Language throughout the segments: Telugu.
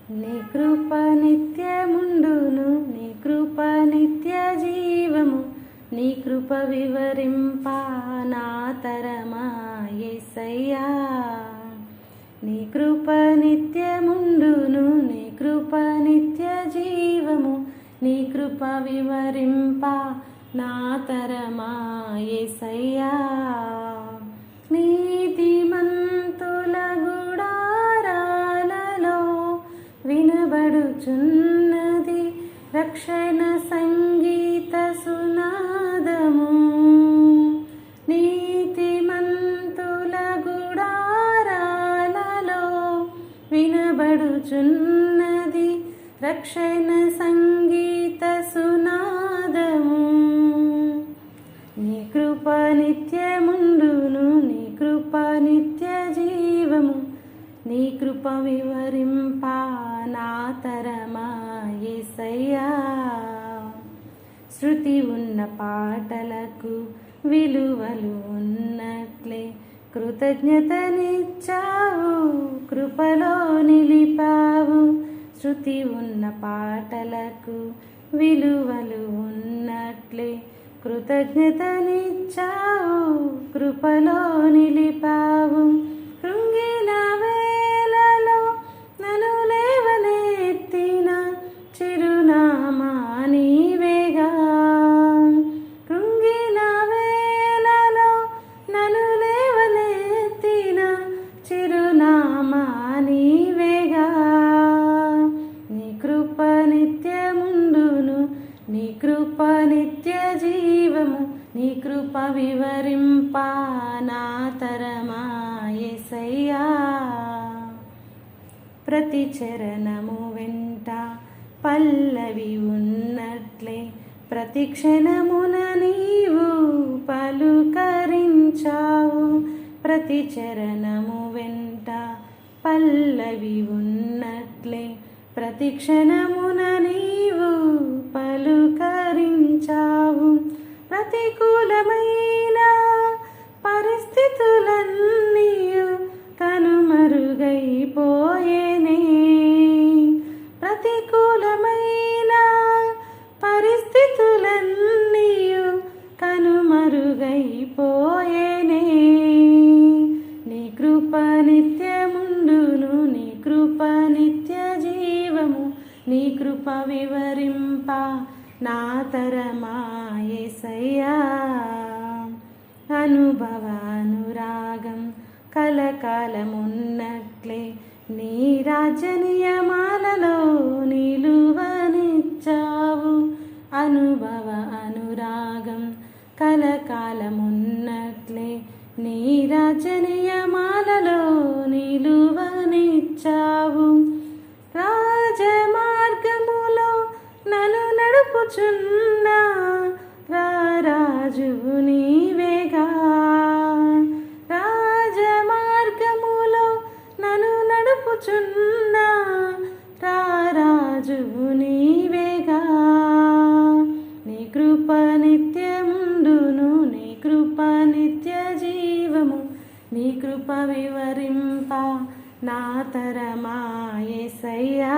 నీ కృప నిత్యముండును, నీ కృప నిత్య జీవము, నీ కృప వివరింప నా తరమా యేసయ్యా. నీ కృప నిత్యముండును, నీ కృప నిత్య జీవము, నీ కృప వివరింప నా తరమా యేసయ్యా. నీతిమంతుల గుడారాలలో వినబడుచున్నది రక్షణ సంగీత సునాదము. నీతిమంతుల గుడారాలలో వినబడుచున్నది రక్షణ సంగీత సునాదము. నీ కృప నిత్యముండును, నీ కృప నిత్య జీవము, నీ కృప వివరింప నా తరమా యేసయ్యా. శృతి ఉన్న పాటలకు విలువలు ఉన్నట్లే కృతజ్ఞతనిచ్చావు, కృపలో నిలిపావు. శృతి ఉన్న పాటలకు విలువలు ఉన్నట్లే కృతజ్ఞతనిచ్చావు, కృపలో నిలిపావు. కృంగిన వేళలో నన్ను లేవనెత్తిన చిరునామా నీవేగా. కృంగిన వేళలో నన్ను లేవనెత్తిన చిరునామా నీవేగా. నీ కృప నిత్యముండును, నీ కృప నిత్య జీవము, నీ కృప వివరింప నా తరమా యేసయ్యా. ప్రతి చరణము వెంట పల్లవి ఉన్నట్లే ప్రతి క్షణమున నీవు పలుకరించావు. ప్రతి చరణము వెంట పల్లవి ఉన్నట్లే ప్రతి క్షణమున నీవు పలుకరించావు. ప్రతికూలమైన పరిస్థితులన్నీ కనుమరుగైపోయేనే. ప్రతికూలమైన పరిస్థితులన్నీ కనుమరుగైపోయేనే. నీ కృప నిత్యముండును, నీ కృప నిత్య జీవము, నీ కృప వివరింప నా తరమా యేసయ్యా. అనుభవానురాగం కలకాలమున్నట్లే నీ రాజ్య నియమాలలో నిలువనిచ్చావు. అనుభవ అనురాగం కలకాలమున్నట్లే నీ రాజ్య నియమాలలో నిలువనిచ్చావు. రాజమార్గములో నన్ను నడుపుచున్న రారాజువు నీవేగా. రాజమార్గములో నన్ను నడుపుచున్న రారాజువు నీవేగా. నీ కృప నిత్యముండును, నీ కృప నిత్య జీవము, నీ కృప వివరింప నా తరమా యేసయ్యా.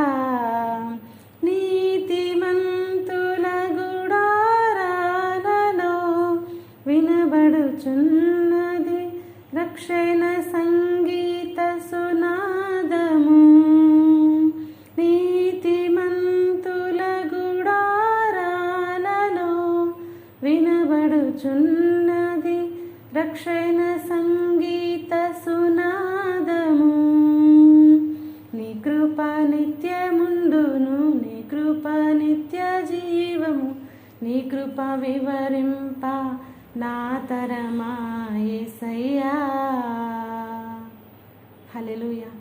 నీతిమంతుల గుడారాలలో వినబడుచున్నది రక్షణ సంగీత సునాదము. నీతిమంతుల గుడారాలలో వినబడుచున్నది రక్షణ సంగీత సునాదము. నీ కృప నిత్యముండును, నీ కృప నిత్య జీవము, నీ కృప వివరింప నా తరమా యేసయ్యా. హల్లెలూయా.